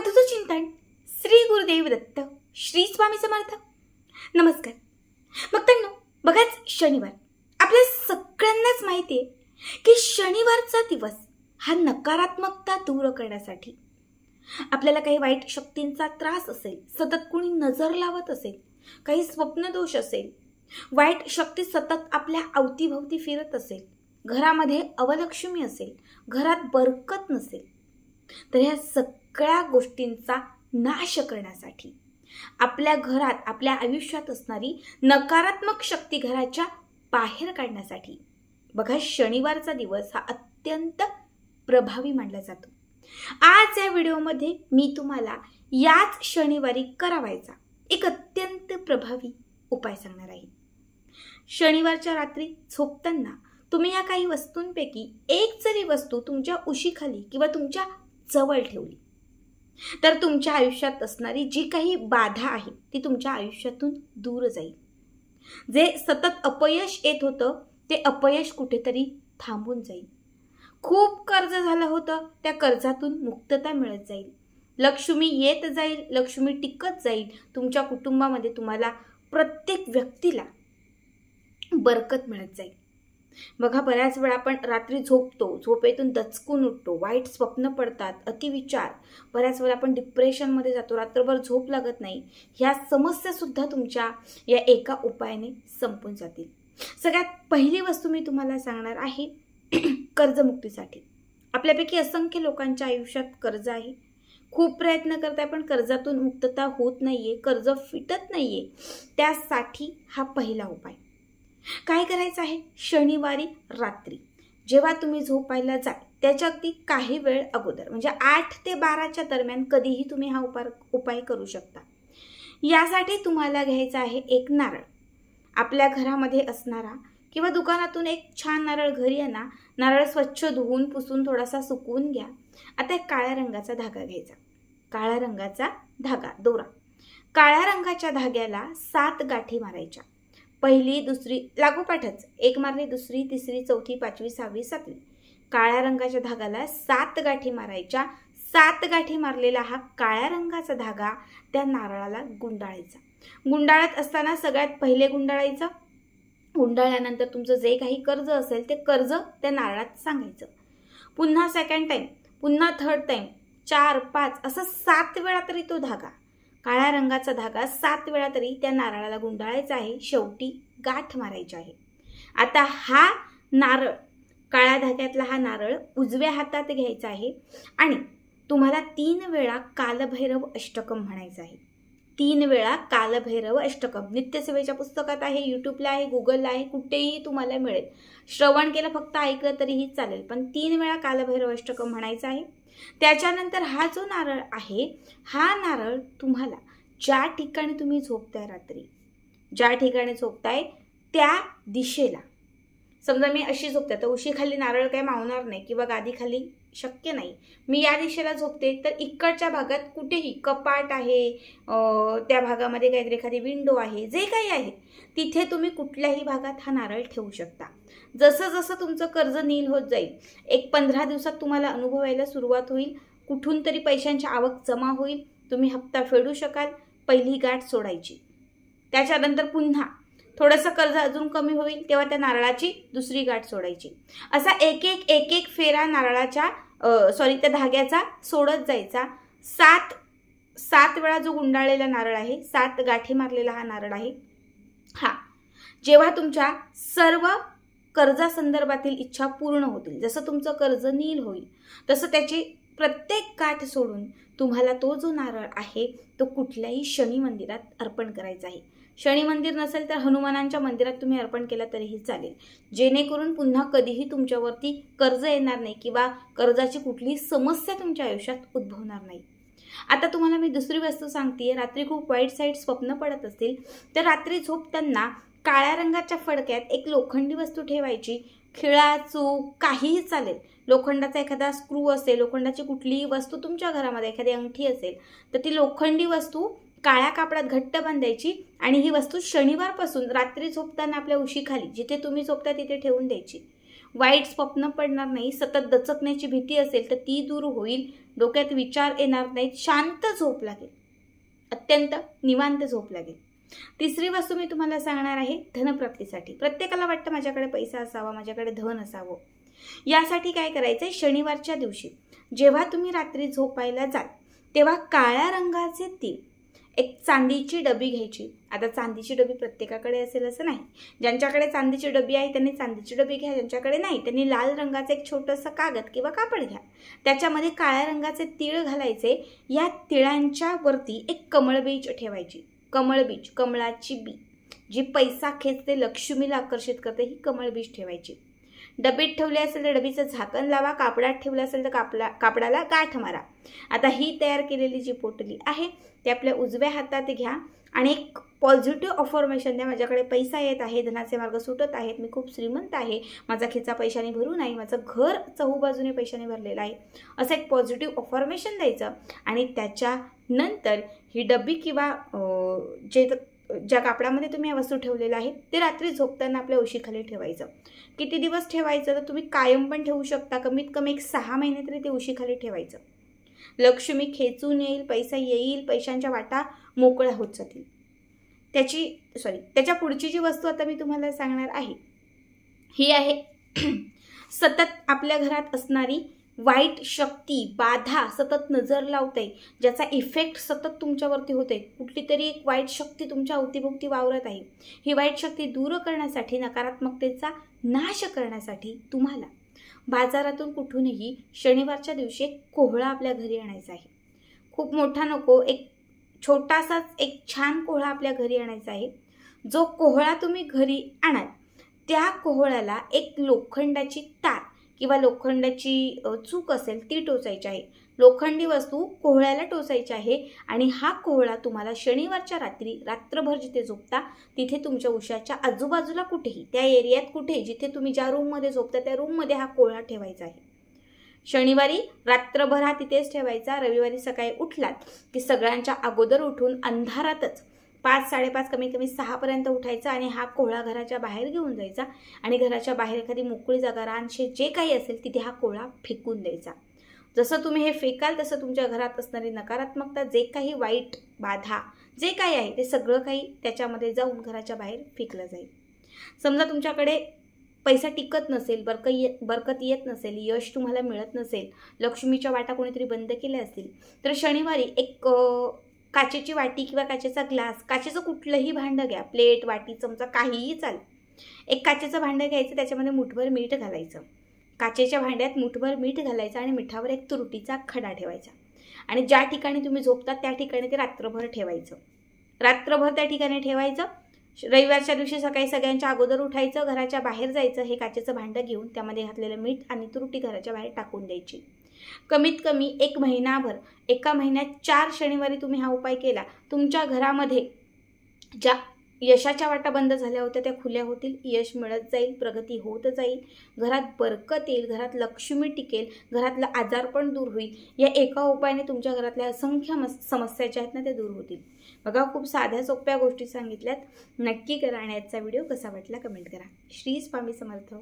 अवधूत चिंतन श्री गुरुदेव दत्त श्री स्वामी समर्थ। नमस्कार भक्तांनो, बघाच शनिवार आपल्या सगळ्यांनाच माहिती आहे की शनिवारचा दिवस हा नकारात्मकता दूर करण्यासाठी, आपल्याला काही वाईट शक्तींचा त्रास असेल, सतत कोणी नजर लावत असेल, काही स्वप्न दोष असेल, वाईट शक्ती सतत आपल्या अवतीभवती फिरत असेल, घरामध्ये अवलक्ष्मी असेल, घरात बरकत नसेल, तर ह्या सगळ्या गोष्टींचा नाश करण्यासाठी, आपल्या घरात आपल्या आयुष्यात असणारी नकारात्मक शक्ती घराच्या बाहेर काढण्यासाठी बघा शनिवारचा दिवस हा अत्यंत प्रभावी मानला जातो। आज या व्हिडिओमध्ये मी तुम्हाला याच शनिवारी करावायचा एक अत्यंत प्रभावी उपाय सांगणार आहे। शनिवारच्या रात्री झोपताना तुम्ही या काही वस्तूंपैकी एक जरी वस्तू तुमच्या उशीखाली किंवा तुमच्या जवळ ठेवली तर तुमच्या आयुष्यात असणारी जी काही बाधा आहे ती तुमच्या आयुष्यातून दूर जाईल। जे सतत अपयश येत होतं ते अपयश कुठेतरी थांबून जाईल। खूप कर्ज झालं होतं त्या कर्जातून मुक्तता मिळत जाईल। लक्ष्मी येत जाईल, लक्ष्मी टिकत जाईल। तुमच्या कुटुंबामध्ये तुम्हाला प्रत्येक व्यक्तीला बरकत मिळत जाईल। बघा बऱ्याच वेळा आपण रात्री झोपतो, झोपेतून दचकून उठतो, वाईट स्वप्न पडतात, अतिविचार, बऱ्याच वेळा आपण डिप्रेशनमध्ये जातो, रात्रभर झोप लागत नाही। ह्या समस्या सुद्धा तुमच्या या एका उपायाने संपून जातील। सगळ्यात पहिली वस्तू मी तुम्हाला सांगणार आहे कर्जमुक्तीसाठी। आपल्यापैकी असंख्य लोकांच्या आयुष्यात कर्ज आहे, खूप प्रयत्न करताय पण कर्जातून मुक्तता होत नाहीये, कर्ज फिटत नाहीये। त्यासाठी हा पहिला उपाय काय करायचं आहे, शनिवारी रात्री जेव्हा तुम्ही झोपायला जाल त्याच्या अगदी काही वेळ अगोदर म्हणजे 8 ते 12च्या दरम्यान कधीही तुम्ही हा उपाय करू शकता। यासाठी तुम्हाला घ्यायचा आहे एक नारळ, आपल्या घरामध्ये असणारा किंवा दुकानातून एक छान नारळ घरी आणा। नारळ स्वच्छ धुवून पुसून थोडासा सुकवून घ्या। आता एक काळ्या रंगाचा धागा घ्यायचा, काळ्या रंगाचा धागा, दोरा। काळ्या रंगाच्या धाग्याला 7 गाठी मारायच्या, पहिली दुसरी लागोपाठच, एक मारली, दुसरी, तिसरी, चौथी, 5वी, 6वी, 7वी। काळ्या रंगाच्या धागाला 7 गाठी मारायच्या। 7 गाठी मारलेला हा काळ्या रंगाचा धागा त्या नारळाला गुंडाळायचा। गुंडाळत असताना सगळ्यात पहिले गुंडाळायचं, गुंडाळल्यानंतर तुमचं जे काही कर्ज असेल ते कर्ज त्या नारळात सांगायचं। पुन्हा सेकंड टाइम, पुन्हा थर्ड टाइम, 4, 5 असं 7 वेळा तरी तो धागा, काळ्या रंगाचा धागा 7 वेळा तरी त्या नारळाला गुंडाळायचा आहे। शेवटी गाठ मारायची आहे। आता हा नारळ, काळ्या धाग्यातला हा नारळ उजव्या हातात घ्यायचा आहे आणि तुम्हाला 3 वेळा कालभैरव अष्टकम म्हणायचं आहे। 3 वेळा कालभैरव अष्टकम नित्यसेवेच्या पुस्तकात आहे, यूट्यूबला आहे, गुगलला आहे, कुठेही तुम्हाला मिळेल। श्रवण केलं, फक्त ऐकलं तरीही चालेल, पण 3 वेळा कालभैरव अष्टकम म्हणायचं आहे। त्याच्यानंतर हा जो नारळ आहे, हा नारळ तुम्हाला ज्या ठिकाणी तुम्ही झोपताय, रात्री ज्या ठिकाणी झोपताय त्या दिशेला, समजा मी अशी झोपते तर उशीखाली नारळ काय मावणार नाही किंवा गादीखाली शक्य नाही, मी या दिशेला झोपते तर इकडच्या भागात कुठेही कपाट आहे, त्या भागामध्ये काहीतरी एखादी विंडो आहे, जे काही आहे तिथे तुम्ही कुठल्याही भागात हा नारळ ठेवू शकता। जसं जसं तुमचं कर्ज नील होत जाईल, एक 15 दिवसात तुम्हाला अनुभव यायला सुरुवात होईल, कुठून तरी पैशांची आवक जमा होईल, तुम्ही हप्ता फेडू शकाल, पहिली गाठ सोडायची। त्याच्यानंतर पुन्हा थोडंसं कर्ज अजून कमी होईल तेव्हा त्या नारळाची दुसरी गाठ सोडायची। असा एक एक फेरा नारळाच्या त्या धाग्याचा सोडत जायचा। 7 वेळा जो गुंडाळलेला नारळ आहे, 7 गाठी मारलेला हा नारळ आहे, हा जेव्हा तुमच्या सर्व कर्जासंदर्भातील इच्छा पूर्ण होतील, जसं तुमचं कर्ज नील होईल तसं त्याची प्रत्येक गाठ सोडून तुम्हाला तो जो नारळ आहे तो कुठल्याही शनी मंदिरात अर्पण करायचा आहे। शनी मंदिर नसेल तर हनुमानांच्या मंदिरात तुम्ही अर्पण केलं तरीही चालेल, जेणेकरून पुन्हा कधीही तुमच्यावरती कर्ज येणार नाही किंवा कर्जाची कुठलीही समस्या तुमच्या आयुष्यात उद्भवणार नाही। आता तुम्हाला मी दुसरी वस्तू सांगतेय, रात्री खूप वाईट स्वप्न पडत असतील तर रात्री झोपताना काळ्या रंगाच्या फडक्यात एक लोखंडी वस्तू ठेवायची, खिळा, चूक काहीही चालेल, लोखंडाचा एखादा स्क्रू असेल, लोखंडाची कुठलीही वस्तू तुमच्या घरामध्ये, एखादी अंगठी असेल तर ती लोखंडी वस्तू काळ्या कापडात घट्ट बांधायची आणि ही वस्तू शनिवारपासून रात्री झोपताना आपल्या उशीखाली, जिथे तुम्ही झोपता तिथे ठेवून द्यायची। वाईट स्वप्न पडणार नाही, सतत दचकण्याची भीती असेल तर ती दूर होईल, डोक्यात विचार येणार नाहीत, शांत झोप लागेल, अत्यंत निवांत झोप लागेल. तिसरी वस्तू मी तुम्हाला सांगणार आहे धनप्राप्तीसाठी. प्रत्येकाला वाटतं माझ्याकडे पैसा असावा, माझ्याकडे धन असावं. यासाठी काय करायचंय, शनिवारच्या दिवशी जेव्हा तुम्ही रात्री झोपायला जाल तेव्हा काळ्या रंगाचे तीळ, एक चांदीची डबी घ्यायची. आता चांदीची डबी प्रत्येकाकडे असेल असं नाही, ज्यांच्याकडे चांदीची डबी आहे त्यांनी चांदीची डबी घ्या, ज्यांच्याकडे नाही त्यांनी लाल रंगाचं एक छोटंसं कागद किंवा कापड घ्या. त्याच्यामध्ये काळ्या रंगाचे तीळ घालायचे. या तिळांच्या वरती एक कमळबीज ठेवायची. कमळबीज, कमळाची बी जी पैसा खेचते, लक्ष्मीला आकर्षित करते, ही कमळबीज ठेवायची. डबीत ठेवले असेल तर डबीचं झाकण लावा, कापडात ठेवलं असेल तर कापडाला गाठ मारा. आता ही तयार केलेली जी पोटली आहे ती आपल्या उजव्या हातात घ्या आणि एक पॉझिटिव्ह अफर्मेशन द्या. माझ्याकडे पैसा येत आहे, धनाचे मार्ग सुटत आहेत, मी खूप श्रीमंत आहे, माझा खिचा पैशाने भरून आहे, माझं घर चहूबाजूने पैशाने भरलेलं आहे, असं एक पॉझिटिव्ह अफर्मेशन द्यायचं. आणि त्याच्यानंतर ही डबी किंवा ज्या कापडामध्ये तुम्ही या वस्तू ठेवलेल्या आहेत ते रात्री झोपताना आपल्या उशीखाली ठेवायचं. किती दिवस ठेवायचं तर तुम्ही कायम पण ठेवू शकता, कमीत कमी 6 महिने तरी ते उशीखाली ठेवायचं. लक्ष्मी खेचून येईल, पैसा येईल, पैशांच्या वाटा मोकळ्या होत जातील. त्याच्या पुढची जी वस्तू आता मी तुम्हाला सांगणार आहे ही आहे सतत आपल्या घरात असणारी वाईट शक्ती, बाधा सतत नजर लावते, ज्याचा इफेक्ट सतत तुमच्यावरती होते. कुठली तरी एक वाईट शक्ती तुमच्या अवतीभोवती वावरत आहे. ही वाईट शक्ती दूर करण्यासाठी, नकारात्मकतेचा नाश करण्यासाठी तुम्हाला बाजारातून कुठूनही शनिवारच्या दिवशी एक कोहळा आपल्या घरी आणायचा आहे. खूप मोठा नको, एक छोटासाच एक छान कोहळा आपल्या घरी आणायचा आहे. जो कोहळा तुम्ही घरी आणाल त्या कोहळ्याला एक लोखंडाची तार किंवा लोखंडाची चूक असेल ती टोचायची आहे. लोखंडी वस्तू कोहळ्याला टोचायची आहे आणि हा कोहळा तुम्हाला शनिवारच्या रात्री रात्रभर जिथे झोपता तिथे तुमच्या उशाच्या आजूबाजूला कुठेही, त्या एरियात कुठे जिथे तुम्ही ज्या रूममध्ये झोपता त्या रूममध्ये हा कोहळा ठेवायचा आहे. शनिवारी रात्रभर हा तिथेच ठेवायचा. रविवारी सकाळी उठलात की सगळ्यांच्या अगोदर उठून अंधारातच 5-5:30 कमीत कमी 6पर्यंत उठायचा आणि हा कोहळा घराच्या बाहेर घेऊन जायचा आणि घराच्या बाहेर एखादी मोकळी जागा, रानशे जे काही असेल तिथे हा कोहळा फेकून द्यायचा. जसं तुम्ही हे फेकाल तसं तुमच्या घरात असणारी नकारात्मकता, जे काही वाईट बाधा जे काही आहे ते सगळं काही त्याच्यामध्ये जाऊन घराच्या बाहेर फेकलं जाईल. समजा तुमच्याकडे पैसा टिकत नसेल, बरकत येत नसेल, यश तुम्हाला मिळत नसेल, लक्ष्मीच्या वाटा कोणीतरी बंद केल्या असतील तर शनिवारी एक काचेची वाटी किंवा काचेचा ग्लास, काचेचं कुठलंही भांडं घ्या, प्लेट, वाटी, चमचा काहीही चालेल. एक काचेचं भांडं घ्यायचं, त्याच्यामध्ये मुठभर मीठ घालायचं. काचेच्या भांड्यात मुठभर मीठ घालायचं आणि मिठावर एक तुरटीचा खडा ठेवायचा आणि ज्या ठिकाणी तुम्ही झोपतात त्या ठिकाणी ते रात्रभर ठेवायचं. रात्रभर त्या ठिकाणी ठेवायचं. रविवारच्या दिवशी सकाळी सगळ्यांच्या अगोदर उठायचं, घराच्या बाहेर जायचं, हे काचेचं भांडं घेऊन त्यामध्ये घातलेलं मीठ आणि तुरटी घराच्या बाहेर टाकून द्यायची. कमीत कमी 1 महिनाभर, एका महिन्यात 4 शनिवारी तुम्ही हा उपाय केला, तुमच्या घरामध्ये ज्या यशाच्या वाटा बंद झाल्या होत्या त्या खुल्या होतील, यश मिळत जाईल, प्रगती होत जाईल, घरात बरकत येईल, घरात लक्ष्मी टिकेल, घरातलं आजारपण दूर होईल. या एका उपायाने तुमच्या घरातल्या असंख्य समस्या ज्या आहेत ना त्या दूर होतील. बघा, खूप साध्या सोप्या गोष्टी सांगितल्यात. नक्की करा आणि आजचा व्हिडिओ कसा वाटला कमेंट करा. श्री स्वामी समर्थ.